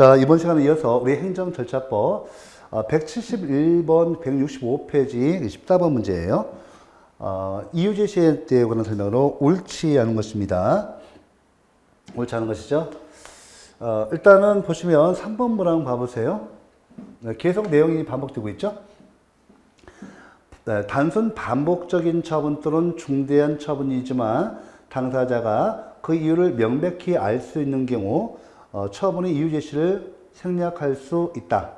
자, 이번 시간에 이어서 우리 행정절차법 171번, 165페이지 14번 문제예요. 이유제시에 대해 관한 설명으로 옳지 않은 것입니다. 옳지 않은 것이죠. 일단은 보시면 3번 문항 봐보세요. 계속 내용이 반복되고 있죠. 단순 반복적인 처분 또는 중대한 처분이지만 당사자가 그 이유를 명백히 알 수 있는 경우 처분의 이유 제시를 생략할 수 있다.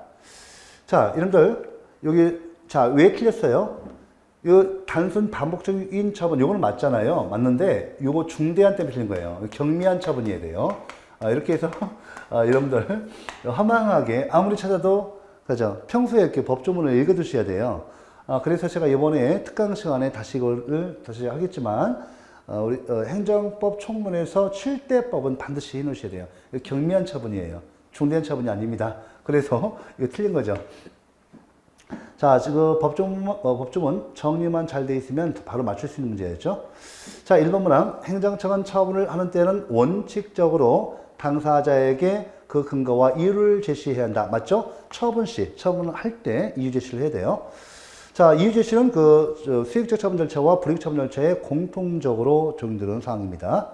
자, 여러분들 여기 왜 틀렸어요? 이 단순 반복적인 처분 요거는 맞잖아요. 맞는데 요거 중대한 때문에 틀린 거예요. 경미한 처분이어야 돼요. 이렇게 해서 여러분들 허망하게 아무리 찾아도 그죠? 평소에 이렇게 법조문을 읽어두셔야 돼요. 그래서 제가 이번에 특강 시간에 다시 이거를 다시 하겠지만 우리 행정법 총문에서 7대법은 반드시 해놓으셔야 돼요. 경미한 처분이에요. 중대한 처분이 아닙니다. 그래서 이거 틀린 거죠. 자, 지금 법조문 정리만 잘 돼 있으면 바로 맞출 수 있는 문제였죠. 자, 1번 문항 행정처는 처분을 하는 때는 원칙적으로 당사자에게 그 근거와 이유를 제시해야 한다. 맞죠? 처분 시, 처분을 할 때 이유 제시를 해야 돼요. 자, 이유 제시는 수익적 처분 절차와 불이익 처분 절차에 공통적으로 적용되는 사항입니다.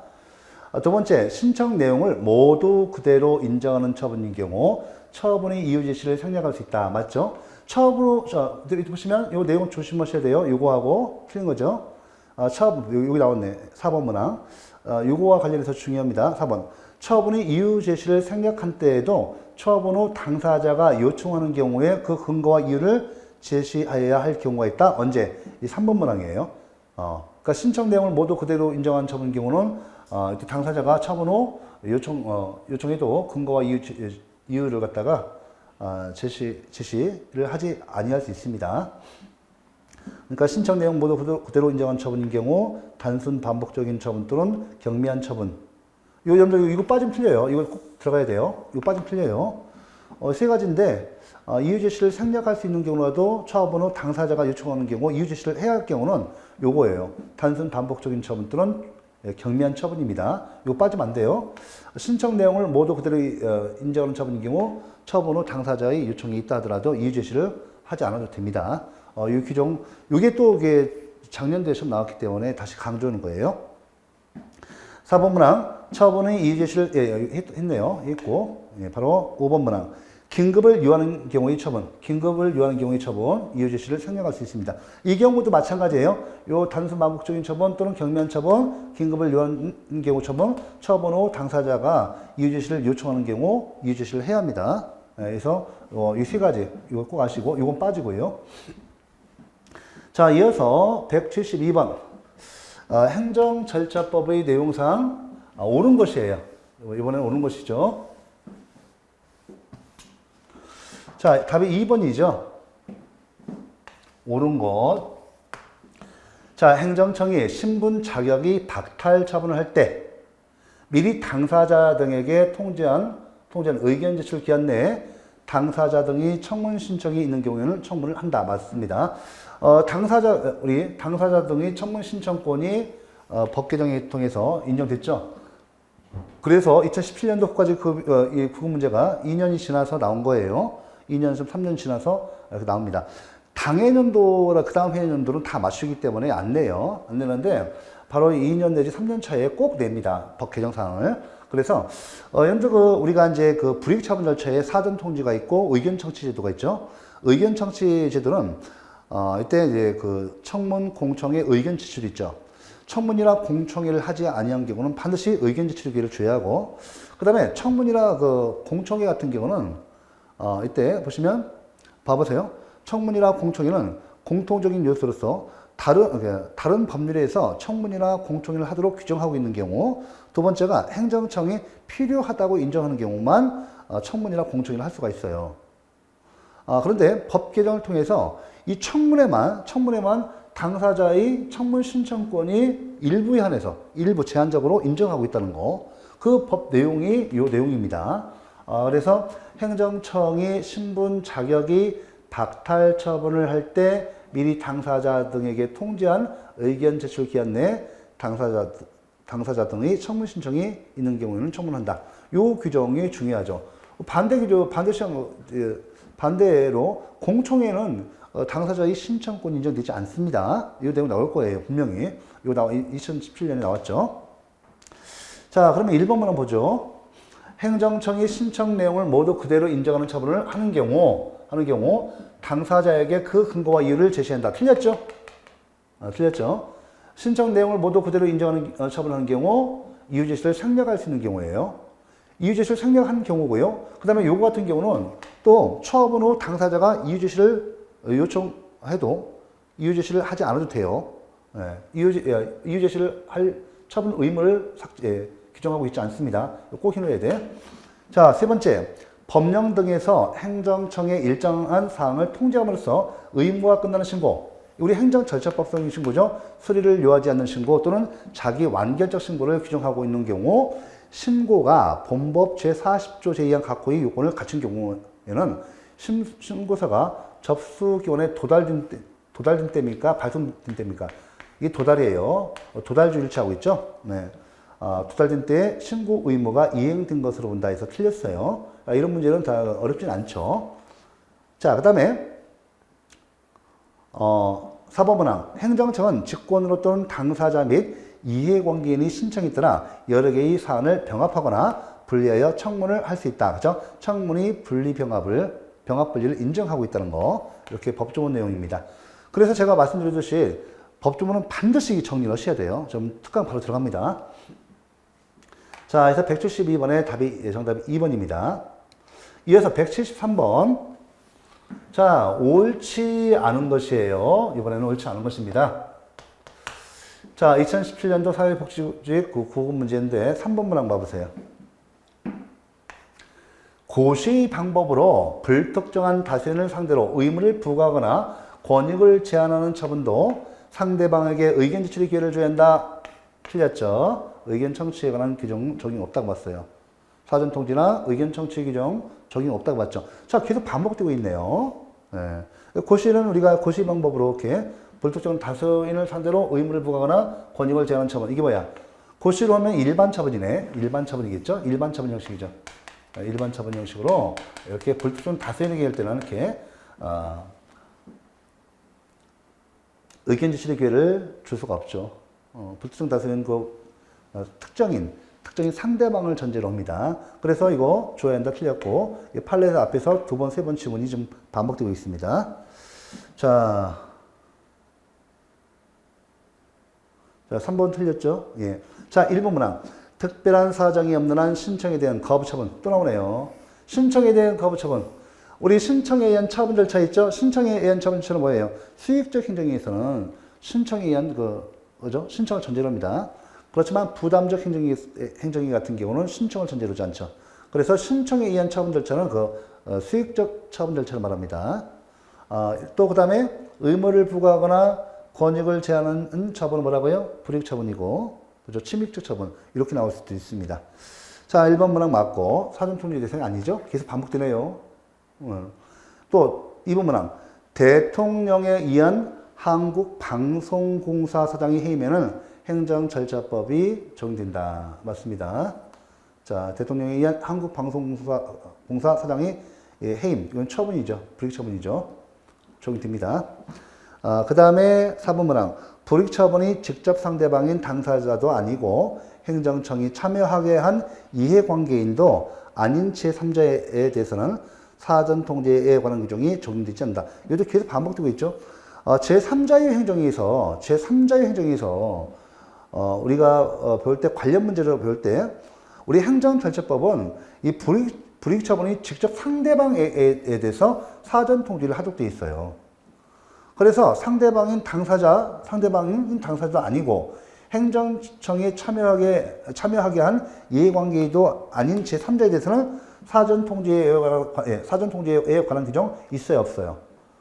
두 번째, 신청 내용을 모두 그대로 인정하는 처분인 경우 처분의 이유 제시를 생략할 수 있다. 맞죠? 여기 보시면 이 내용 조심하셔야 돼요. 요거하고 틀린 거죠. 여기 나왔네. 4번 문항. 요거와 관련해서 중요합니다. 4번. 처분의 이유 제시를 생략한 때에도 처분 후 당사자가 요청하는 경우에 그 근거와 이유를 제시해야 할 경우가 있다. 언제? 이 3번 문항이에요. 그러니까 신청 내용을 모두 그대로 인정한 처분인 경우는 당사자가 처분 후 요청해도 근거와 이유를 갖다가 제시를 하지 아니할 수 있습니다. 그러니까 신청 내용 모두 그대로 인정한 처분인 경우 단순 반복적인 처분 또는 경미한 처분. 이거 빠지면 틀려요. 이거 꼭 들어가야 돼요. 이거 빠지면 틀려요. 세 가지인데 이유 제시를 생략할 수 있는 경우라도 처분 후 당사자가 요청하는 경우 이유 제시를 해야 할 경우는 요거예요. 단순 반복적인 처분 또는 경미한 처분입니다. 이거 빠지면 안 돼요. 신청 내용을 모두 그대로 인정하는 처분인 경우 처분 후 당사자의 요청이 있다 하더라도 이유 제시를 하지 않아도 됩니다. 이 규정, 이게 또 이게 작년도에 시험 나왔기 때문에 다시 강조하는 거예요. 4번 문항, 처분의 이유 제시를 했네요. 했고, 바로 5번 문항. 긴급을 요하는 경우의 처분, 이유 제시를 생략할 수 있습니다. 이 경우도 마찬가지예요. 요 단순 반복적인 처분 또는 경미한 처분, 긴급을 요하는 경우 처분 후 당사자가 이유 제시를 요청하는 경우 이유 제시를 해야 합니다. 그래서 이 세 가지 이거 꼭 아시고 이건 빠지고요. 자, 이어서 172번 행정절차법의 내용상 옳은 것이에요. 이번에는 옳은 것이죠. 자, 답이 2번이죠. 옳은 것. 자, 행정청이 신분 자격이 박탈 처분을 할 때 미리 당사자 등에게 통지한 의견 제출 기한 내에 당사자 등이 청문 신청이 있는 경우에는 청문을 한다. 맞습니다. 당사자 등의 청문 신청권이 법 개정을 통해서 인정됐죠. 그래서 2017년도까지 이 부분 문제가 2년이 지나서 나온 거예요. 2년, 3년 지나서 이렇게 나옵니다. 당해년도라 그 다음 해년도는 다 맞추기 때문에 안 내요. 안 내는데 바로 2년 내지 3년 차에 꼭 냅니다. 법 개정 사항을. 그래서 여러분들 우리가 이제 불이익 처분 절차에 사전 통지가 있고 의견 청취 제도가 있죠. 의견 청취 제도는 이때 이제 청문 공청회 의견 제출이 있죠. 청문이나 공청회를 하지 아니한 경우는 반드시 의견 제출 기회를 줘야 하고, 그다음에 청문이나 공청회 같은 경우는 이때 보시면 봐보세요. 청문이나 공청회는 공통적인 요소로서 다른 법률에서 청문이나 공청회를 하도록 규정하고 있는 경우, 두 번째가 행정청이 필요하다고 인정하는 경우만 청문이나 공청회를 할 수가 있어요. 그런데 법 개정을 통해서 이 청문회만 당사자의 청문 신청권이 일부에 한해서 일부 제한적으로 인정하고 있다는 거, 그 법 내용이 이 내용입니다. 그래서 행정청이 신분 자격이 박탈 처분을 할 때 미리 당사자 등에게 통지한 의견 제출 기한 내에 당사자 등의 청문 신청이 있는 경우에는 청문한다. 이 규정이 중요하죠. 반대로 공청회는 당사자의 신청권이 인정되지 않습니다. 이거 내용 나올 거예요, 분명히. 이거 2017년에 나왔죠. 자, 그러면 1번만 한번 보죠. 행정청이 신청 내용을 모두 그대로 인정하는 처분을 하는 경우 당사자에게 그 근거와 이유를 제시한다. 틀렸죠? 틀렸죠? 신청 내용을 모두 그대로 인정하는 처분을 하는 경우 이유 제시를 생략할 수 있는 경우예요. 이유 제시를 생략한 경우고요. 그 다음에 요거 같은 경우는 또 처분 후 당사자가 이유 제시를 요청해도 이유 제시를 하지 않아도 돼요. 이유 제시를 할 처분 의무를 규정하고 있지 않습니다. 꼭 힘내야 돼. 자, 세 번째. 법령 등에서 행정청의 일정한 사항을 통지함으로써 의무가 끝나는 신고. 우리 행정절차법상 신고죠. 수리를 요하지 않는 신고 또는 자기 완결적 신고를 규정하고 있는 경우 신고가 본법 제40조 제2항 각호의 요건을 갖춘 경우에는 신고서가 접수기원에 도달된 때입니까? 발송된 때입니까? 이게 도달이에요. 도달주 일치하고 있죠? 네. 도달된 때에 신고 의무가 이행된 것으로 본다 해서 틀렸어요. 이런 문제는 다 어렵진 않죠. 자, 그 다음에 4번 문항. 행정청은 직권으로 또는 당사자 및 이해관계인의 신청에 따라 여러 개의 사안을 병합하거나 분리하여 청문을 할 수 있다. 그죠? 청문이 병합 분리를 인정하고 있다는 거. 이렇게 법조문 내용입니다. 그래서 제가 말씀드렸듯이 법조문은 반드시 정리를 하셔야 돼요. 좀 특강 바로 들어갑니다. 자, 그래서 172번의 정답이 2번입니다. 이어서 173번. 자, 옳지 않은 것이에요. 이번에는 옳지 않은 것입니다. 자, 2017년도 사회복지직 9급 문제인데 3번 문항 봐보세요. 고시의 방법으로 불특정한 다수인을 상대로 의무를 부과하거나 권익을 제한하는 처분도 상대방에게 의견 제출의 기회를 줘야 한다. 틀렸죠? 의견 청취에 관한 규정 적용 없다고 봤어요. 사전 통지나 의견 청취 규정 적용 없다고 봤죠. 자, 계속 반복되고 있네요. 네. 고시는 우리가 고시 방법으로 이렇게 불특정 다수인을 상대로 의무를 부과하거나 권익을 제한하는 처분. 이게 뭐야? 고시로 하면 일반 처분이네. 일반 처분이겠죠? 일반 처분 형식이죠. 일반 처분 형식으로 이렇게 불특정 다수인에게 할 때는 이렇게 의견 제출의 기회를 줄 수가 없죠. 불특정 다수는 특정인 상대방을 전제로 합니다. 그래서 이거 줘야 한다 틀렸고, 판례에서 앞에서 두 번, 세 번 지문이 좀 반복되고 있습니다. 자, 3번 틀렸죠? 예. 자, 1번 문항. 특별한 사정이 없는 한 신청에 대한 거부 처분. 또 나오네요. 신청에 대한 거부 처분. 우리 신청에 의한 처분 절차 있죠? 신청에 의한 처분 절차는 뭐예요? 수익적 행정에 의해서는 신청에 의한 그죠? 신청을 전제로 합니다. 그렇지만 부담적 행정위 같은 경우는 신청을 전제로 하지 않죠. 그래서 신청에 의한 처분 절차는 수익적 처분 절차를 말합니다. 또 그 다음에 의무를 부과하거나 권익을 제한하는 처분은 뭐라고요? 불이익 처분이고, 그죠? 침입적 처분. 이렇게 나올 수도 있습니다. 자, 1번 문항 맞고, 사전통지 대상이 아니죠? 계속 반복되네요. 또 2번 문항. 대통령에 의한 한국방송공사 사장의 해임에는 행정절차법이 적용된다. 맞습니다. 자, 대통령에 의한 한국방송공사 사장의 해임. 이건 처분이죠. 불이익 처분이죠. 적용됩니다. 그 다음에 4번 문항. 불이익 처분이 직접 상대방인 당사자도 아니고 행정청이 참여하게 한 이해관계인도 아닌 제3자에 대해서는 사전통제에 관한 규정이 적용되지 않는다. 이것도 계속 반복되고 있죠. 제3자의 행정에서 우리가 배울 때 관련 문제로 배울 때 우리 행정절차법은 이 불이익 처분이 직접 상대방에 대해서 사전통지를 하도록 되어 있어요. 그래서 상대방인 당사자도 아니고 행정청에 참여하게 한 이해관계도 아닌 제3자에 대해서는 사전통지에 관한 규정 있어요, 없어요?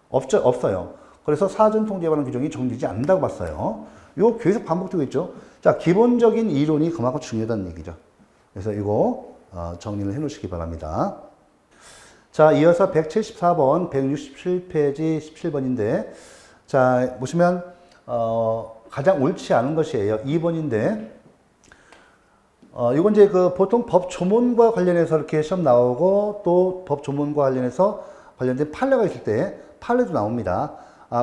없어요. 그래서 사전통지에 관한 규정이 적용되지 않는다고 봤어요. 이거 계속 반복되고 있죠. 자, 기본적인 이론이 그만큼 중요하다는 얘기죠. 그래서 이거 정리를 해 놓으시기 바랍니다. 자, 이어서 174번, 167페이지 17번인데, 자, 보시면, 가장 옳지 않은 것이에요. 2번인데, 이건 이제 그 보통 법 조문과 관련해서 이렇게 시험 나오고 또 법 조문과 관련해서 관련된 판례가 있을 때 판례도 나옵니다.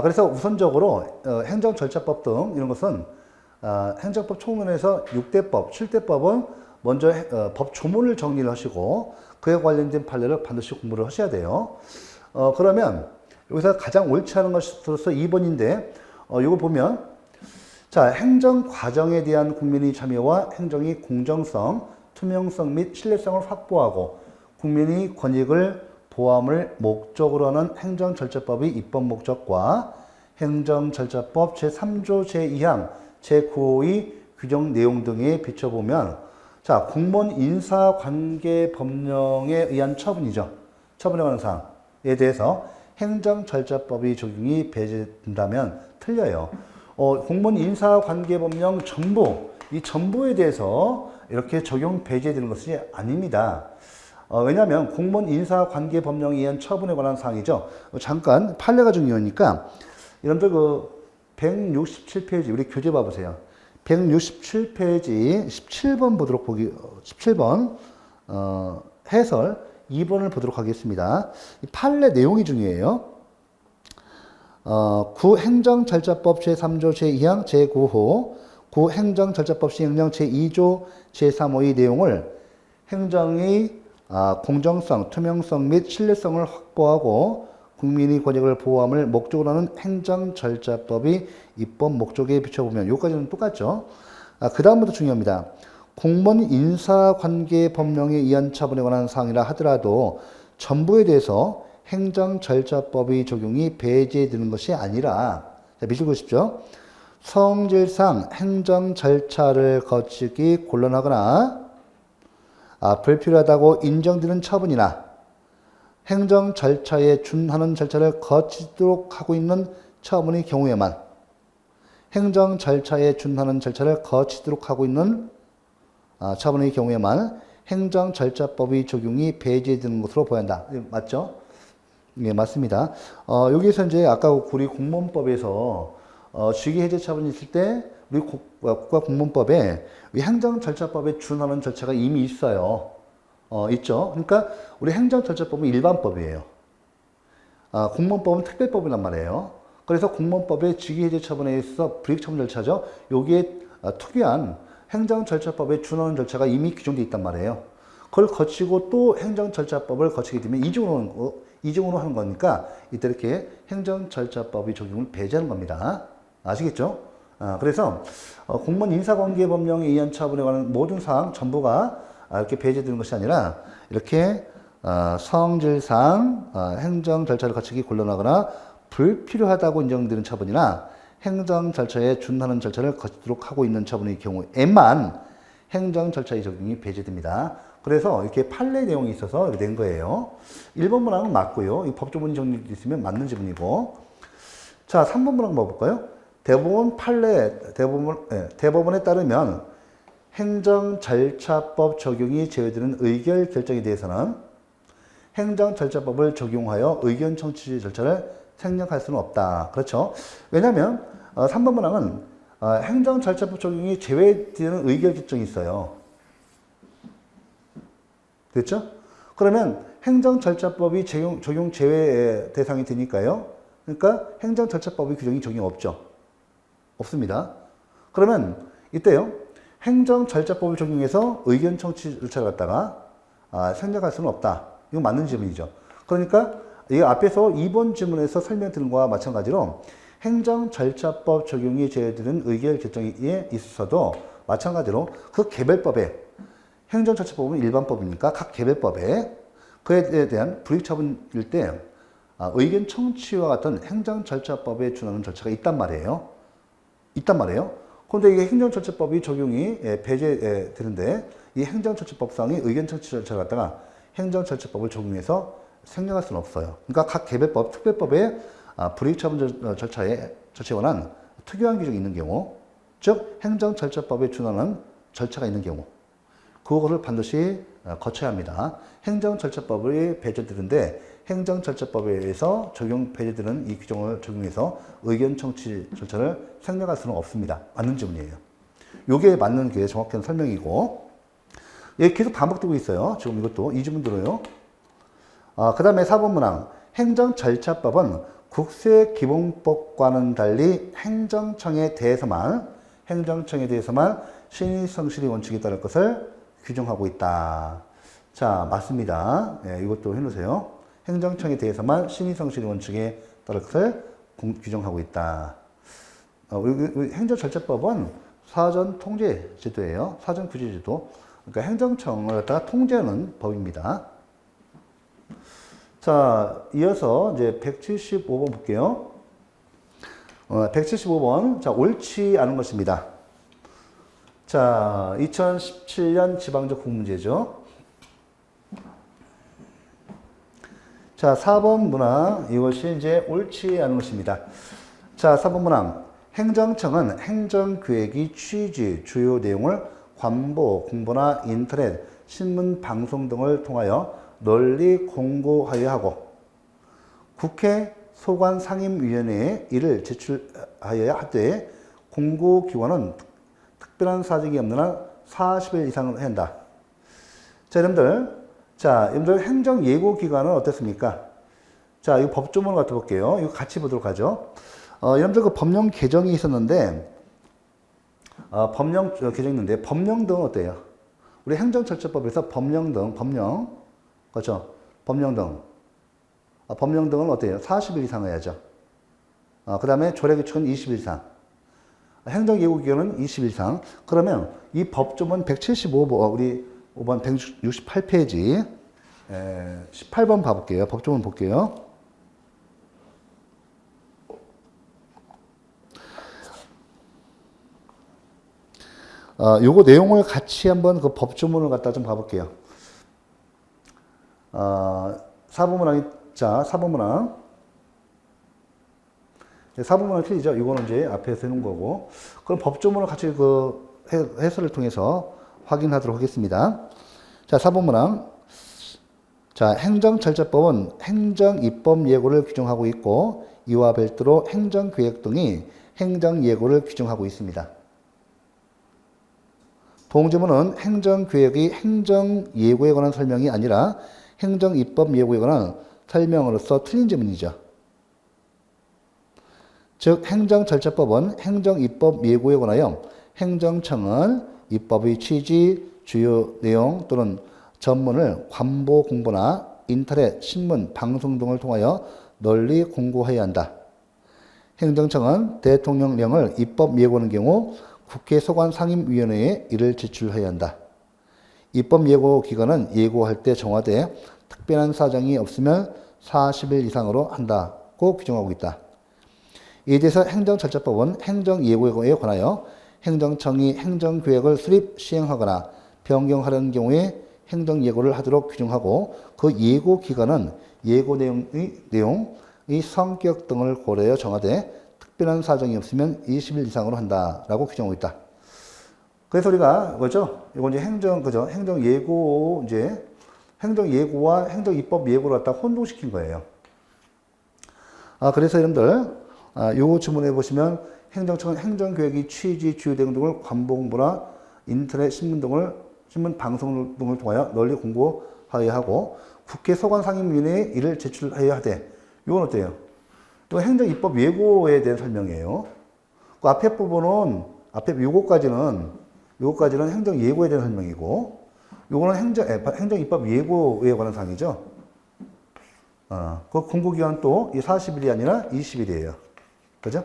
그래서 우선적으로 행정절차법 등 이런 것은 행정법 총론에서 6대법, 7대법은 먼저 법 조문을 정리를 하시고 그에 관련된 판례를 반드시 공부를 하셔야 돼요. 그러면 여기서 가장 옳지 않은 것으로서 2번인데 이거 보면 자, 행정 과정에 대한 국민의 참여와 행정의 공정성, 투명성 및 신뢰성을 확보하고 국민의 권익을 보함을 목적으로 하는 행정절차법의 입법 목적과 행정절차법 제3조 제2항 제9호의 규정 내용 등에 비춰보면 자, 공무원 인사관계법령에 의한 처분이죠. 처분에 관한 사항에 대해서 행정절차법의 적용이 배제된다면 틀려요. 공무원 인사관계법령 전부, 이 전부에 대해서 이렇게 적용 배제되는 것이 아닙니다. 왜냐하면 공무원 인사관계법령에 의한 처분에 관한 사항이죠. 잠깐 판례가 중요하니까 여러분들 그 167페이지 우리 교재 봐보세요. 167페이지 17번 보도록 17번 해설 2번을 보도록 하겠습니다. 이 판례 내용이 중요해요. 구행정절차법 제3조 제2항 제9호 구행정절차법 시행령 제2조 제3호의 내용을 행정의 공정성, 투명성 및 신뢰성을 확보하고 국민의 권익을 보호함을 목적으로 하는 행정절차법의 입법 목적에 비춰보면 여기까지는 똑같죠. 그 다음부터 중요합니다. 공무원 인사관계법령에 의한 처분에 관한 사항이라 하더라도 전부에 대해서 행정절차법의 적용이 배제되는 것이 아니라 자, 미실 보십시오. 성질상 행정절차를 거치기 곤란하거나 불필요하다고 인정되는 처분이나 행정절차에 준하는 절차를 거치도록 하고 있는 처분의 경우에만 행정절차에 준하는 절차를 거치도록 하고 있는 처분의 경우에만 행정절차법의 적용이 배제되는 것으로 보여야 한다. 맞죠? 예, 맞습니다. 여기에서 이제 아까 우리 공무원법에서 직위해제 처분이 있을 때 우리 국가공무원법에 행정절차법에 준하는 절차가 이미 있어요. 있죠. 그러니까 우리 행정절차법은 일반법이에요. 공무원법은 특별법이란 말이에요. 그래서 공무원법의 직위해제 처분에 있어서 불이익처분 절차죠. 여기에 특이한 행정절차법에 준하는 절차가 이미 규정되어 있단 말이에요. 그걸 거치고 또 행정절차법을 거치게 되면 이중으로 하는 거니까 이때 이렇게 행정절차법의 적용을 배제하는 겁니다. 아시겠죠? 그래서 공무원 인사관계법령에 의한 처분에 관한 모든 사항 전부가 이렇게 배제되는 것이 아니라 이렇게 성질상 행정절차를 거치기 곤란하거나 불필요하다고 인정되는 처분이나 행정절차에 준하는 절차를 거치도록 하고 있는 처분의 경우에만 행정절차의 적용이 배제됩니다. 그래서 이렇게 판례 내용이 있어서 이렇게 된 거예요. 1번 문항은 맞고요. 이 법조문이 정리되어 있으면 맞는 지문이고. 자, 3번 문항 봐볼까요? 대법원에 따르면 행정절차법 적용이 제외되는 의결 결정에 대해서는 행정절차법을 적용하여 의견 청취 절차를 생략할 수는 없다. 그렇죠? 왜냐하면 3번 문항은 행정절차법 적용이 제외되는 의결 결정이 있어요. 됐죠? 그러면 행정절차법이 적용 제외 대상이 되니까요. 그러니까 행정절차법의 규정이 적용 없죠. 없습니다. 그러면 이때요. 행정절차법을 적용해서 의견 청취 절차를 갖다가 생략할 수는 없다. 이건 맞는 질문이죠. 그러니까 이 앞에서 2번 질문에서 설명드린 것과 마찬가지로 행정절차법 적용이 제외되는 의결 결정에 있어서도 마찬가지로 그 개별법에 행정절차법은 일반법이니까 각 개별법에 그에 대한 불이익처분일 때 의견 청취와 같은 행정절차법에 준하는 절차가 있단 말이에요. 그런데 이게 행정절차법이 적용이 배제되는데 이 행정절차법상의 의견 청취 절차를 갖다가 행정절차법을 적용해서 생략할 수는 없어요. 그러니까 각 개별법, 특별법에 불이익처분 절차에 관한 특유한 규정이 있는 경우, 즉 행정절차법에 준하는 절차가 있는 경우, 그거를 반드시 거쳐야 합니다. 행정절차법이 배제되는데 행정절차법에 의해서 배제되는 이 규정을 적용해서 의견 청취 절차를 생략할 수는 없습니다. 맞는 질문이에요. 이게 맞는 게 정확한 설명이고, 얘 계속 반복되고 있어요. 지금 이것도 이 지문 들어요. 그 다음에 4번 문항. 행정절차법은 국세기본법과는 달리 행정청에 대해서만 신의 성실의 원칙에 따를 것을 규정하고 있다. 자, 맞습니다. 예, 이것도 해놓으세요. 행정청에 대해서만 신의 성실의 원칙에 따를 것을 규정하고 있다. 행정절차법은 사전 통제 제도예요. 사전 규제 제도. 그러니까 행정청을 갖다가 통제하는 법입니다. 자, 이어서 이제 175번 볼게요. 175번. 자, 옳지 않은 것입니다. 자, 2017년 지방적 국문제죠. 자, 4번 문항. 이것이 이제 옳지 않은 것입니다. 자, 4번 문항. 행정청은 행정계획의 취지, 주요 내용을 관보, 공보나 인터넷, 신문, 방송 등을 통하여 널리 공고하여야 하고 국회 소관상임위원회에 이를 제출하여야 하되 공고기관은 특별한 사정이 없는 한 40일 이상을 해야 한다. 자, 여러분들 행정예고기관은 어떻습니까? 자, 이 법조문을 갖다 볼게요. 이거 같이 보도록 하죠. 여러분들 그 법령 개정이 있었는데 법령 개정이 있는데 법령등은 어때요? 우리 행정절차법에서 법령등, 그렇죠? 법령등. 법령등은 어때요? 40일 이상 해야죠. 그 다음에 조례규칙은 20일 이상. 행정예고기간은 20일 이상. 그러면 이 법조문 175번, 우리 5번 168페이지 18번 봐볼게요. 법조문 볼게요. 요거 내용을 같이 한번 그 법조문을 갖다 좀 봐볼게요. 4번 문항, 자, 4번 문항. 4번 문항 틀리죠? 이거는 이제 앞에서 해놓은 거고. 그럼 법조문을 같이 그 해설을 통해서 확인하도록 하겠습니다. 자, 4번 문항. 자, 행정절차법은 행정입법 예고를 규정하고 있고, 이와 별도로 행정계획 등이 행정예고를 규정하고 있습니다. 동지문은 행정계획의 행정예고에 관한 설명이 아니라 행정입법 예고에 관한 설명으로서 틀린 지문이죠. 즉 행정절차법은 행정입법 예고에 관하여 행정청은 입법의 취지, 주요 내용 또는 전문을 관보 공보나 인터넷, 신문, 방송 등을 통하여 널리 공고해야 한다. 행정청은 대통령령을 입법 예고하는 경우 국회 소관상임위원회에 이를 제출해야 한다. 입법 예고 기간은 예고할 때 정하되 특별한 사정이 없으면 40일 이상으로 한다고 규정하고 있다. 이에 대해서 행정절차법은 행정예고에 관하여 행정청이 행정계획을 수립, 시행하거나 변경하려는 경우에 행정예고를 하도록 규정하고 그 예고 기간은 예고 내용의 성격 등을 고려하여 정하되 특별한 사정이 없으면 20일 이상으로 한다라고 규정하고 있다. 그래서 우리가 그죠? 이거 이제 행정예고와 행정입법 예고를 갖다 혼동시킨 거예요. 그래서 여러분들 요 주문에 보시면 행정청은 행정계획의 취지, 주요 내용 등을 관보 공보나 인터넷, 신문, 방송 등을 통하여 널리 공고하여야 하고 국회 소관상임위원회에 이를 제출해야 하되 이건 어때요? 이건 행정입법 예고에 대한 설명이에요. 그 앞에 부분은 요거까지는 행정예고에 대한 설명이고 요거는 행정입법 예고에 관한 사항이죠. 그 공고기간은 또 40일이 아니라 20일이에요. 그죠?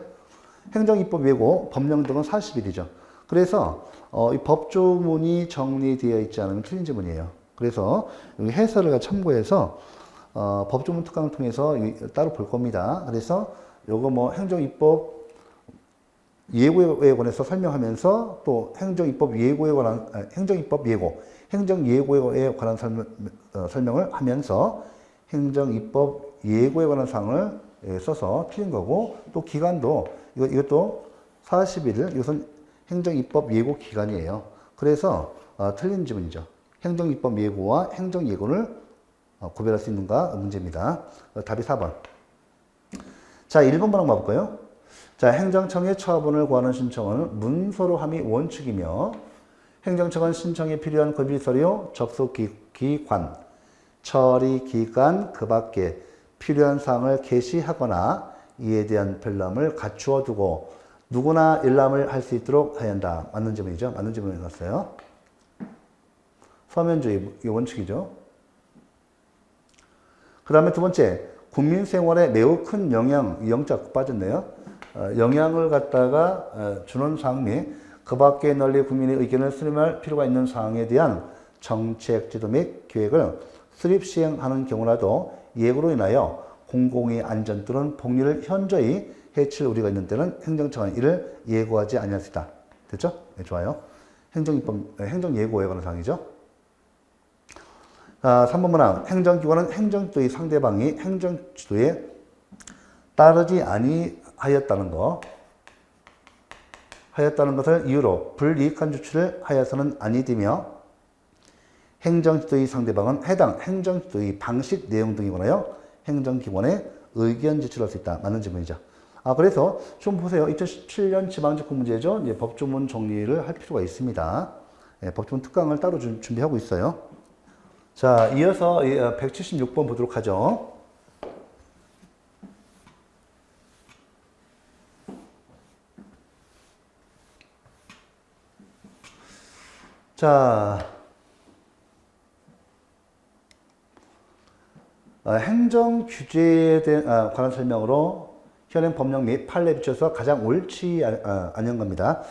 행정입법 예고, 법령 등은 40일이죠. 그래서 이 법조문이 정리되어 있지 않으면 틀린 지문이에요. 그래서 여기 해설을 참고해서 법조문 특강을 통해서 따로 볼 겁니다. 그래서 요거 뭐 행정입법 예고에 관해서 설명하면서 또 행정입법 예고에 관한 행정예고에 관한 설명을 하면서 행정입법 예고에 관한 사항을 써서 틀린 거고 또 기간도 이것도 40일 이것은 행정입법 예고 기간이에요. 그래서 틀린 지문이죠. 행정입법 예고와 행정예고를 구별할 수 있는가 문제입니다. 답이 4번. 자, 1번 문항 봐볼까요? 자, 행정청에 처분을 구하는 신청은 문서로 함이 원칙이며 행정처는 신청에 필요한 금일 서류, 접수 기관, 처리 기간 그 밖에 필요한 사항을 게시하거나 이에 대한 별람을 갖추어 두고 누구나 일람을 할 수 있도록 해야 한다. 맞는 지문이죠. 맞는 지문을 넣었어요. 서면주의 원칙이죠. 그 다음에 두 번째, 국민 생활에 매우 큰 영향, 영자 빠졌네요. 영향을 갖다가 주는 사항 및 그 밖에 널리 국민의 의견을 수렴할 필요가 있는 사항에 대한 정책 지도 및 계획을 수립 시행하는 경우라도 예고로 인하여 공공의 안전 또는 복리를 현저히 해칠 우려가 있는 때는 행정처는 이를 예고하지 아니할 수 있다. 됐죠? 네, 좋아요. 행정예고에 관한 사항이죠. 3번 문항. 행정기관은 행정지도의 상대방이 행정지도에 따르지 아니하였다는 것을 이유로 불이익한 조치를 하여서는 아니되며 행정지도의 상대방은 해당 행정지도의 방식 내용 등에 관하여 행정기관에 의견 제출할 수 있다. 맞는 질문이죠. 그래서 좀 보세요. 2017년 지방직구 문제죠. 이제 법조문 정리를 할 필요가 있습니다. 법조문 특강을 따로 준비하고 있어요. 자, 이어서 176번 보도록 하죠. 자, 행정 규제에 관한 설명으로 현행 법령 및 판례에 비춰서 가장 옳지 않은 겁니다.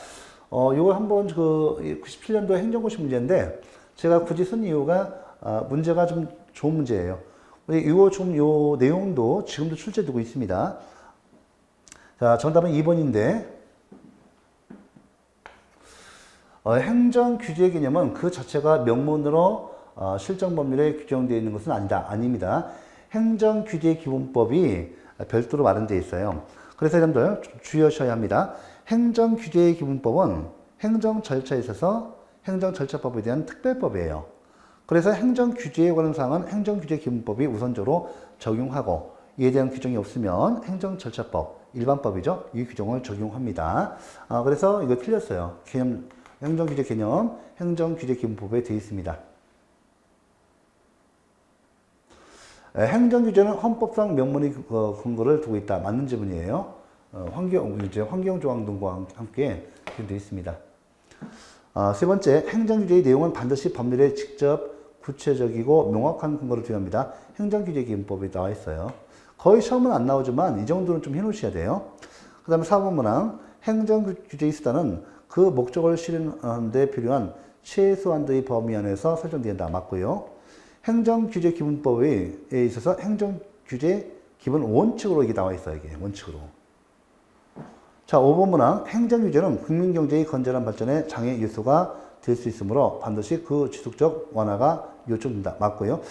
이걸 한번 97년도 행정고시 문제인데 제가 굳이 쓴 이유가 문제가 좀 좋은 문제예요. 요 내용도 지금도 출제되고 있습니다. 자, 정답은 2번인데 행정 규제 개념은 그 자체가 명문으로 실정 법률에 규정되어 있는 것은 아닙니다. 행정 규제 기본법이 별도로 마련되어 있어요. 그래서 여러분들 주의하셔야 합니다. 행정 규제 기본법은 행정 절차에 있어서 행정 절차법에 대한 특별법이에요. 그래서 행정 규제에 관한 사항은 행정 규제 기본법이 우선적으로 적용하고 이에 대한 규정이 없으면 행정 절차법, 일반법이죠. 이 규정을 적용합니다. 그래서 이거 틀렸어요. 행정 규제 개념, 행정 규제 기본법에 되어 있습니다. 행정 규제는 헌법상 명문의 근거를 두고 있다. 맞는 지문이에요. 환경 조항 등과 함께 되어 있습니다. 세 번째, 행정 규제의 내용은 반드시 법률에 직접 구체적이고 명확한 근거를 두어야 합니다. 행정 규제 기본법에 나와 있어요. 거의 시험은 안 나오지만 이 정도는 좀 해놓으셔야 돼요. 그 다음에 4번 문항, 행정 규제의 수단은 그 목적을 실현하는 데 필요한 최소한도의 범위 안에서 설정된다. 맞고요. 행정규제 기본법에 있어서 행정규제 기본 원칙으로 이게 나와 있어요. 이게 원칙으로. 자, 5번 문항. 행정규제는 국민경제의 건전한 발전에 장애 요소가 될 수 있으므로 반드시 그 지속적 완화가 요청된다. 맞고요.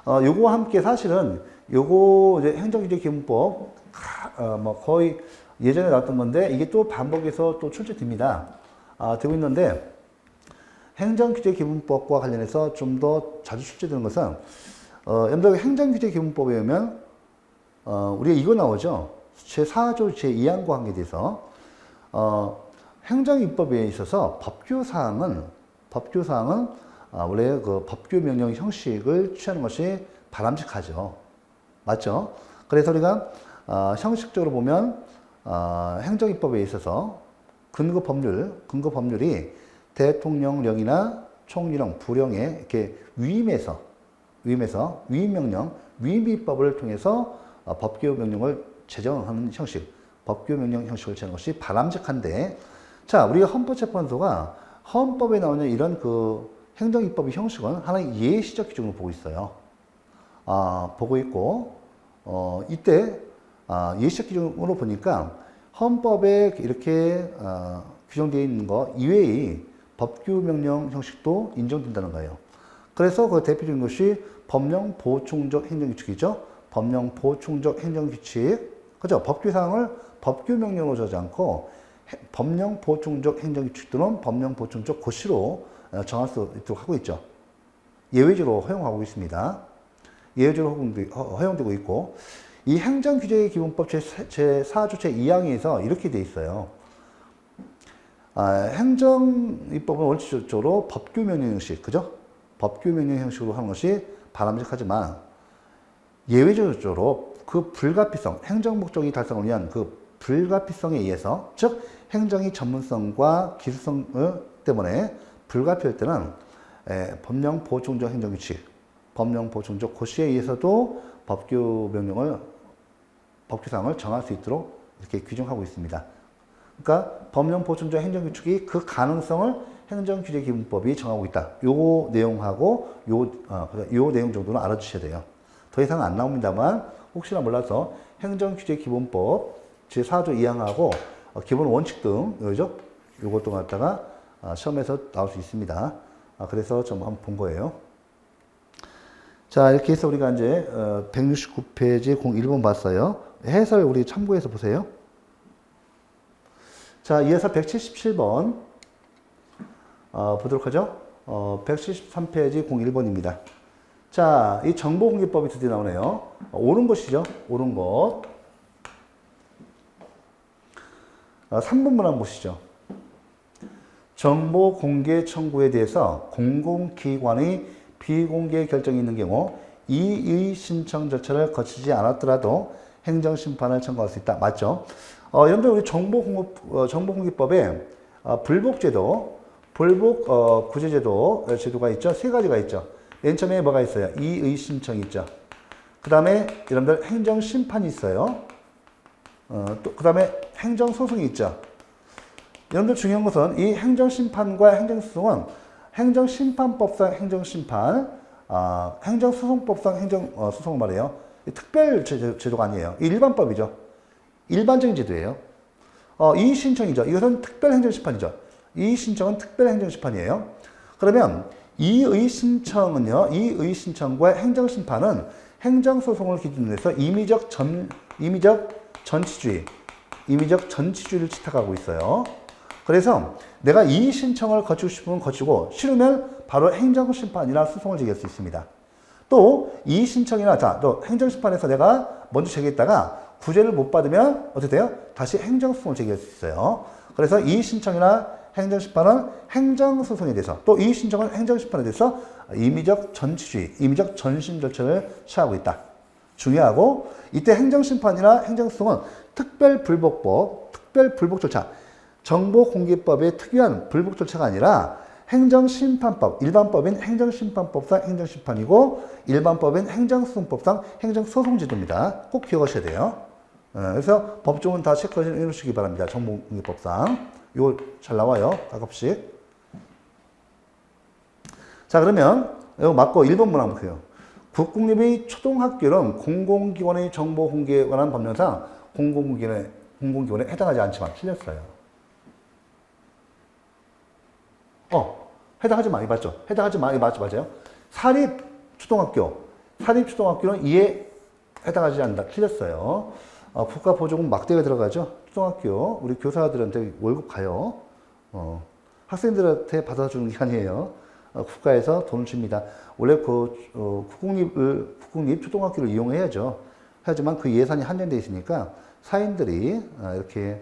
요거와 함께 사실은 요거 이제 행정규제 기본법 거의 예전에 나왔던 건데 이게 또 반복해서 또 출제됩니다. 되고 있는데 행정규제 기본법과 관련해서 좀 더 자주 출제되는 것은 여러분들 행정규제 기본법에 보면 우리가 이거 나오죠. 제4조 제2항과 관계돼서 행정입법에 있어서 법규사항은 원래 그 법규명령 형식을 취하는 것이 바람직하죠. 맞죠? 그래서 우리가 형식적으로 보면 행정입법에 있어서 근거 법률이 대통령령이나 총리령, 부령에 이렇게 위임명령, 위임입법을 통해서 법규명령을 제정하는 형식, 법규명령 형식을 제정하는 것이 바람직한데, 자, 우리가 헌법재판소가 헌법에 나오는 이런 그 행정입법의 형식은 하나의 예시적 기준으로 보고 있어요. 보고 있고, 이때 예시적 기준으로 보니까 헌법에 이렇게 규정되어 있는 것 이외의 법규명령 형식도 인정된다는 거예요. 그래서 그 대표적인 것이 법령 보충적 행정규칙이죠. 법령 보충적 행정규칙. 그죠? 법규사항을 법규명령으로 저지 않고 법령 보충적 행정규칙 또는 법령 보충적 고시로 정할 수 있도록 하고 있죠. 예외적으로 허용하고 있습니다. 예외적으로 허용되고 있고, 이 행정규제기본법 제4조 제2항에서 이렇게 돼 있어요. 행정입법은 원칙적으로 법규명령 형식, 그죠? 법규명령 형식으로 하는 것이 바람직하지만 예외적으로 그 불가피성, 행정 목적이 달성을 위한 그 불가피성에 의해서, 즉 행정의 전문성과 기술성 때문에 불가피할 때는 법령 보충적 행정규칙, 법령 보충적 고시에 의해서도 법규사항을 정할 수 있도록 이렇게 규정하고 있습니다. 그러니까 법령 보충적 행정규칙이 그 가능성을 행정규제기본법이 정하고 있다. 요 내용하고 요 내용 정도는 알아주셔야 돼요. 더 이상 안 나옵니다만 혹시나 몰라서 행정규제기본법 제4조 2항하고 기본 원칙 등 요것도 갖다가 시험에서 나올 수 있습니다. 그래서 좀 한번 본 거예요. 자, 이렇게 해서 우리가 이제 169페이지 01번 봤어요. 해설 우리 참고해서 보세요. 자, 이어서 177번 보도록 하죠. 173페이지 01번입니다. 자, 이 정보공개법이 드디어 나오네요. 옳은 것이죠. 옳은 것. 3번만 한번 보시죠. 정보 공개 청구에 대해서 공공기관의 비공개 결정이 있는 경우 이의 신청 절차를 거치지 않았더라도 행정심판을 청구할 수 있다. 맞죠? 여러분들 우리 정보공개법에 불복제도, 구제제도 제도가 있죠. 세 가지가 있죠. 맨 처음에 뭐가 있어요? 이의 신청이 있죠. 그 다음에 여러분들 행정심판이 있어요. 또 그 다음에 행정소송이 있죠. 여러분들 중요한 것은 이 행정심판과 행정소송은 행정심판법상 행정심판, 행정소송법상 행정소송을 말해요. 특별 제도가 아니에요. 일반법이죠. 일반적인 제도예요. 이의신청이죠. 이것은 특별행정심판이죠. 이의신청은 특별행정심판이에요. 그러면 이의신청은요, 이의신청과 행정심판은 행정소송을 기준으로 해서 임의적 전치주의를 채택하고 있어요. 그래서 내가 이의신청을 거치고 싶으면 거치고 싫으면 바로 행정심판이나 소송을 제기할 수 있습니다. 또 이의신청이나 또 행정심판에서 내가 먼저 제기했다가 구제를 못 받으면 어떻게 돼요? 다시 행정소송을 제기할 수 있어요. 그래서 이의신청이나 행정심판은 행정소송에 대해서, 또 이의신청은 행정심판에 대해서 임의적 전치주의, 임의적 전심 절차를 취하고 있다. 중요하고, 이때 행정심판이나 행정소송은 특별불복 절차, 정보공개법의 특유한 불복 절차가 아니라 행정심판법, 일반법인 행정심판법상 행정심판이고 일반법인 행정소송법상 행정소송제도입니다. 꼭 기억하셔야 돼요. 그래서 법조문 다 체크해 놓으시기 바랍니다. 정보공개법상. 이거 잘 나와요. 가끔씩. 자, 그러면 이거 맞고 1번 문항 보세요. 국공립의 초등학교는 공공기관의 정보공개에 관한 법령상 공공기관에 해당하지 않지만 틀렸어요. 해당하지 마. 맞죠? 해당하지 마. 맞아요. 사립초등학교는 이에 해당하지 않는다. 틀렸어요. 국가보조금 막대가 들어가죠. 초등학교 우리 교사들한테 월급 가요. 학생들한테 받아주는 게 아니에요. 국가에서 돈을 줍니다. 원래 국공립 초등학교를 이용해야죠. 하지만 그 예산이 한정되어 있으니까 사인들이 이렇게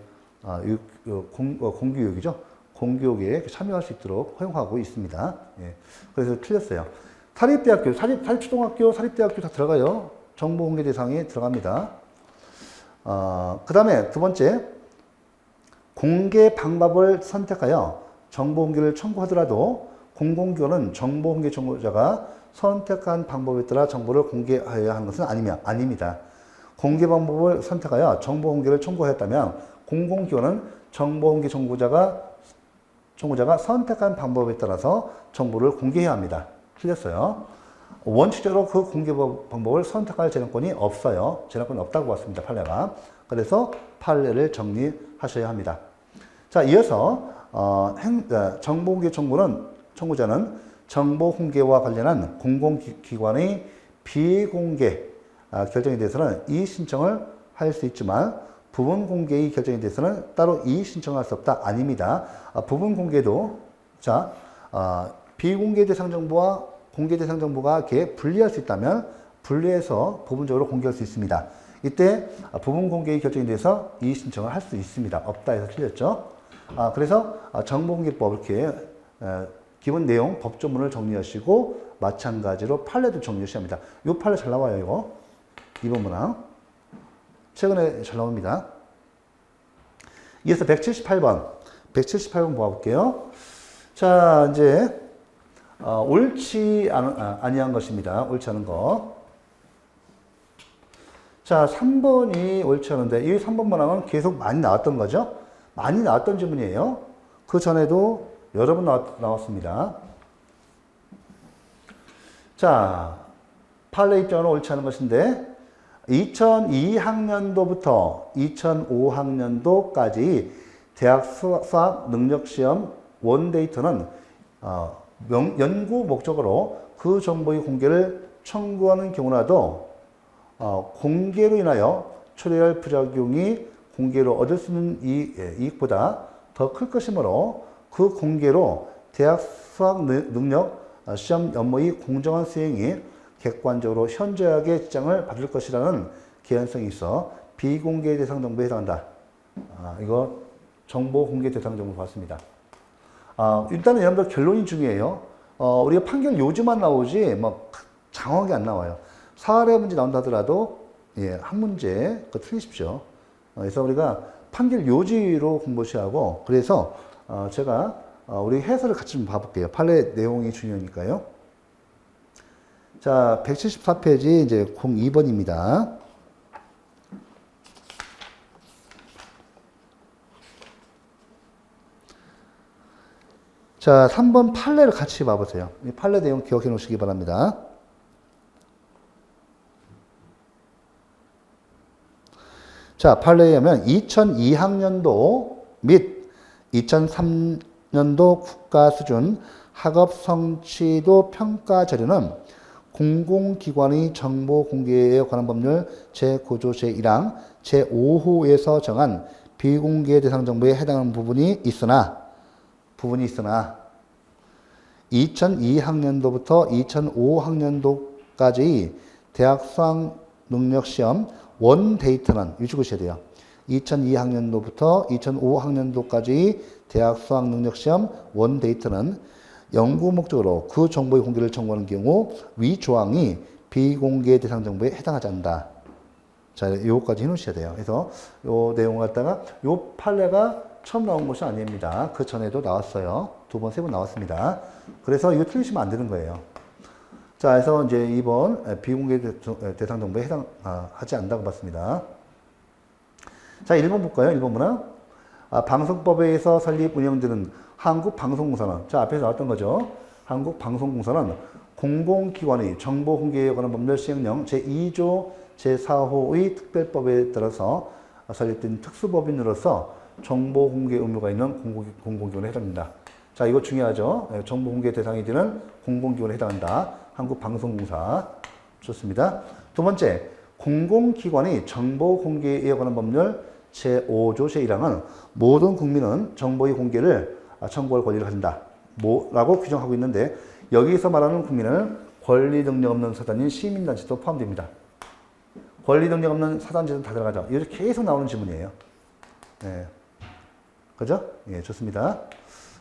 공교육이죠. 공교육에 참여할 수 있도록 허용하고 있습니다. 예. 그래서 틀렸어요. 사립대학교, 사립초등학교, 사립대학교 다 들어가요. 정보공개 대상에 들어갑니다. 그 다음에 두 번째, 공개 방법을 선택하여 정보공개를 청구하더라도 공공기관은 정보공개 청구자가 선택한 방법에 따라 정보를 공개하여야 하는 것은 아닙니다. 공개 방법을 선택하여 정보공개를 청구하였다면 공공기관은 정보공개 청구자가 선택한 방법에 따라서 정보를 공개해야 합니다. 틀렸어요. 원칙적으로 그 공개 방법을 선택할 재량권이 없어요. 재량권이 없다고 봤습니다. 판례가. 그래서 판례를 정리하셔야 합니다. 자, 이어서 정보공개 청구자는 정보공개와 관련한 공공기관의 비공개 결정에 대해서는 이의 신청을 할 수 있지만 부분 공개의 결정에 대해서는 따로 이의 신청할 수 없다. 아닙니다. 부분 공개도 비공개 대상 정보와 공개 대상 정보가 이렇게 분리할 수 있다면 분리해서 부분적으로 공개할 수 있습니다. 이때 부분 공개의 결정에 대해서 이의 신청을 할 수 있습니다. 없다 해서 틀렸죠. 그래서 정보공개법 이렇게 기본 내용 법조문을 정리하시고 마찬가지로 판례도 정리하셔야 합니다. 이 판례 잘 나와요. 이거 2번 문항 최근에 잘 나옵니다. 이어서 178번 보아볼게요. 자, 이제 옳지 아니한 것입니다. 옳지 않은 거. 자, 3번이 옳지 않은데 이 3번 문항은 계속 많이 나왔던 거죠. 많이 나왔던 질문이에요. 그 전에도 여러 번 나왔습니다. 자, 판례 입장으로 옳지 않은 것인데 2002학년도부터 2005학년도까지 대학 수학 능력시험 원데이터는 연구 목적으로 그 정보의 공개를 청구하는 경우라도 공개로 인하여 초래할 부작용이 공개로 얻을 수 있는 이익보다 더 클 것이므로 그 공개로 대학 수학 능력 시험 업무의 공정한 수행이 객관적으로 현저하게 지장을 받을 것이라는 개연성이 있어 비공개 대상 정보에 해당한다. 이거 정보 공개 대상 정보 봤습니다. 일단은 여러분들 결론이 중요해요. 우리가 판결 요지만 나오지 뭐 장황하게 안 나와요. 사례 문제 나온다 하더라도 한 문제 그거 틀리십시오. 그래서 우리가 판결 요지로 공부하셔야 하고 그래서 제가 우리 해설을 같이 좀 봐볼게요. 판례 내용이 중요하니까요. 자, 174페이지 이제 02번입니다. 자, 3번 판례를 같이 봐보세요. 이 판례 내용 기억해 놓으시기 바랍니다. 자, 판례에 의하면 2002학년도 및 2003년도 국가수준 학업 성취도 평가 자료는 공공기관의 정보 공개에 관한 법률 제9조 제1항 제5호에서 정한 비공개 대상 정보에 해당하는 부분이 있으나 2002학년도부터 2005학년도까지의 대학 수학 능력 시험 원 데이터는 유추하셔야 돼요. 2002학년도부터 2005학년도까지의 대학 수학 능력 시험 원 데이터는 연구 목적으로 그 정보의 공개를 청구하는 경우 위 조항이 비공개 대상 정보에 해당하지 않는다. 자, 요거까지 해놓으셔야 돼요. 그래서 요 내용을 갖다가 요 판례가 처음 나온 것이 아닙니다. 그 전에도 나왔어요. 2번, 3번 나왔습니다. 그래서 이거 틀리시면 안 되는 거예요. 자, 그래서 이제 2번 비공개 대상 정보에 해당하지 않는다고 봤습니다. 자, 1번 볼까요? 1번 문항. 방송법에 의해서 설립 운영되는 한국방송공사는, 자, 앞에서 나왔던 거죠. 한국방송공사는 공공기관의 정보공개에 관한 법률 시행령 제2조 제4호의 특별법에 따라서 설립된 특수법인으로서 정보공개 의무가 있는 공공기관에 해당된다. 자, 이거 중요하죠. 정보공개 대상이 되는 공공기관에 해당한다. 한국방송공사. 좋습니다. 두 번째, 공공기관의 정보공개에 관한 법률 제5조 제1항은 모든 국민은 정보의 공개를 청구할 권리를 가진다. 라고 규정하고 있는데 여기서 말하는 국민은 권리 능력 없는 사단인 시민단체도 포함됩니다. 권리 능력 없는 사단체는 다 들어가죠. 이렇게 계속 나오는 질문이에요. 네. 그죠? 예, 좋습니다.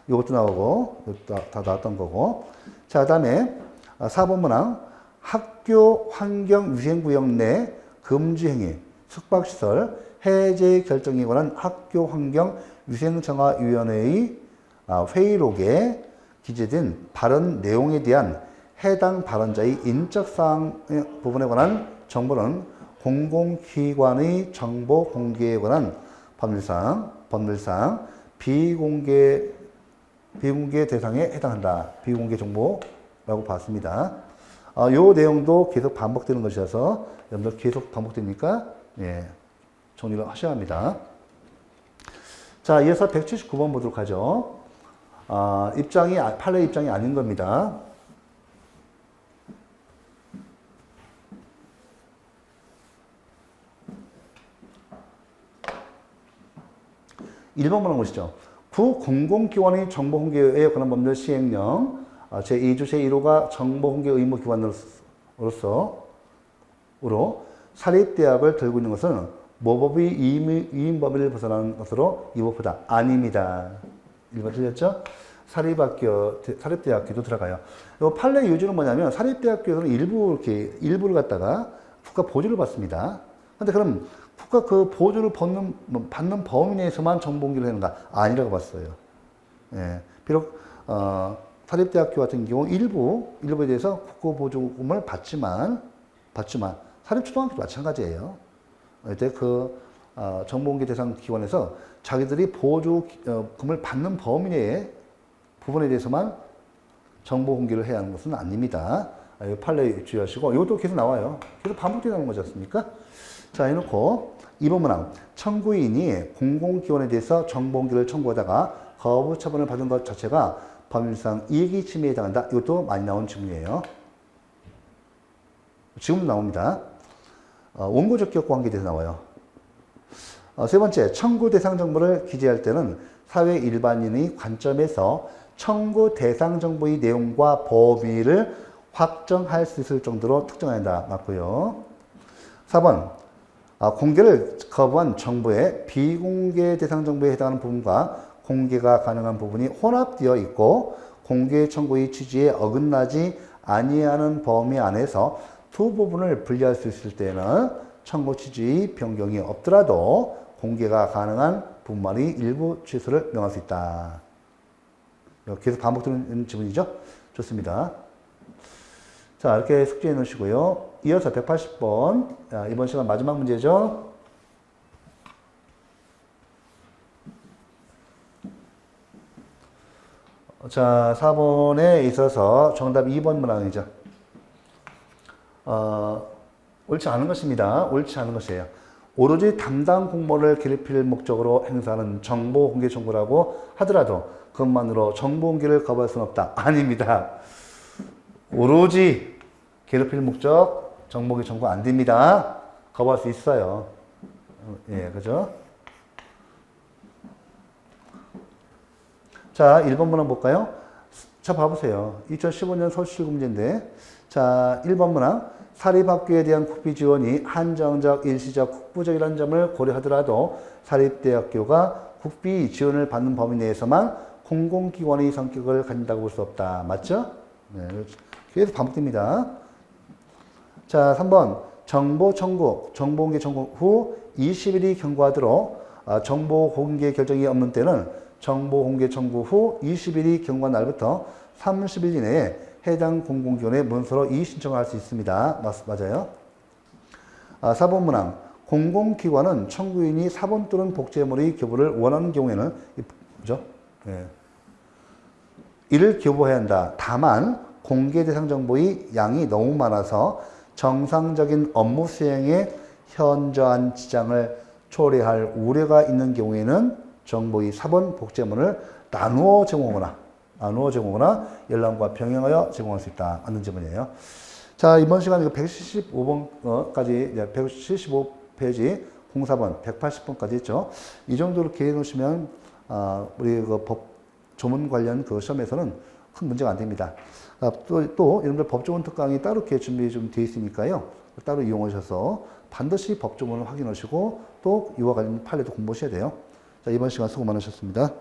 이것도 나오고, 이것도 다 나왔던 거고. 자, 그 다음에 4번 문항. 학교 환경위생구역 내 금지행위, 숙박시설, 해제 결정에 관한 학교환경위생정화위원회의 회의록에 기재된 발언 내용에 대한 해당 발언자의 인적사항 부분에 관한 정보는 공공기관의 정보 공개에 관한 법률상 비공개 대상에 해당한다. 비공개 정보라고 봤습니다. 요 내용도 계속 반복되는 것이라서 여러분들 계속 반복되니까 정리를 하셔야 합니다. 자, 이어서 179번 보도록 하죠. 판례 입장이 아닌 겁니다. (1번) 문항 보시죠. 공공기관의 정보공개에 관한 법률 시행령 제2조 제1호가 정보공개 의무기관으로 사립대학을 들고 있는 것은 모법이 위임 범위를 벗어나는 것으로 위법하다. 아닙니다. 1번 틀렸죠? 사립대학교도 들어가요. 이 판례 요지는 뭐냐면 사립대학교에서는 일부를 갖다가 국가 보조를 받습니다. 근데 그럼 국가 그 보조를 받는 범위 내에서만 정보공개를 하는가? 아니라고 봤어요. 예. 비록 사립대학교 같은 경우 일부에 대해서 국가 보조금을 받지만 사립초등학교도 마찬가지예요. 이때 정보공개 대상 기관에서 자기들이 보조금을 받는 범위 내의 부분에 대해서만 정보 공개를 해야 하는 것은 아닙니다. 판례 주의하시고, 이것도 계속 나와요. 계속 반복되어 나오는 거지 않습니까? 자, 해놓고, 2번 문항. 청구인이 공공기관에 대해서 정보 공개를 청구하다가 거부 처분을 받은 것 자체가 법률상 이익이 침해에 해당한다. 이것도 많이 나온 질문이에요. 지금 나옵니다. 원고적 기업 관계에 대해서 나와요. 세 번째, 청구 대상 정보를 기재할 때는 사회 일반인의 관점에서 청구 대상 정보의 내용과 범위를 확정할 수 있을 정도로 특정해야 한다. 맞고요. 4번, 공개를 거부한 정보의 비공개 대상 정보에 해당하는 부분과 공개가 가능한 부분이 혼합되어 있고 공개 청구의 취지에 어긋나지 아니하는 범위 안에서 두 부분을 분리할 수 있을 때는 청구 취지의 변경이 없더라도 공개가 가능한 부분만이 일부 취소를 명할 수 있다. 계속 반복되는 지문이죠? 좋습니다. 자, 이렇게 숙지해 놓으시고요. 이어서 180번. 이번 시간 마지막 문제죠? 자, 4번에 있어서 정답 2번 문항이죠. 옳지 않은 것입니다. 옳지 않은 것이에요. 오로지 담당 공무원을 괴롭힐 목적으로 행사하는 정보 공개 청구라고 하더라도 그것만으로 정보 공개를 거부할 수는 없다. 아닙니다. 오로지 괴롭힐 목적 정보 공개 청구 안 됩니다. 거부할 수 있어요. 예, 그죠? 자, 1번 문항 볼까요? 자, 봐보세요. 2015년 서울시청 문제인데, 자, 1번 문항. 사립학교에 대한 국비 지원이 한정적, 일시적, 국부적이라는 점을 고려하더라도 사립대학교가 국비 지원을 받는 범위 내에서만 공공기관의 성격을 가진다고 볼 수 없다. 맞죠? 네, 계속 반복됩니다. 자, 3번. 정보 공개 청구 후 20일이 경과하도록 정보 공개 결정이 없는 때는 정보 공개 청구 후 20일이 경과한 날부터 30일 이내에 해당 공공기관에 문서로 이의 신청을 할 수 있습니다. 맞아요. 4번 문항. 공공기관은 청구인이 사본 또는 복제물의 교부를 원하는 경우에는, 그죠? 예. 이를 교부해야 한다. 다만, 공개 대상 정보의 양이 너무 많아서 정상적인 업무 수행에 현저한 지장을 초래할 우려가 있는 경우에는 정보의 사본 복제물을 나누어 제공하거나 열람과 병행하여 제공할 수 있다. 맞는 질문이에요. 자, 이번 시간 175번까지 175페이지 04번 180번까지 했죠. 이 정도로 기해 놓으시면 우리 법 조문 관련 시험에서는 큰 문제가 안 됩니다. 또 여러분들 법조문 특강이 따로 이렇게 준비 좀 되어 있으니까요. 따로 이용하셔서 반드시 법조문을 확인하시고 또 이와 관련 판례도 공부하셔야 돼요. 자, 이번 시간 수고 많으셨습니다.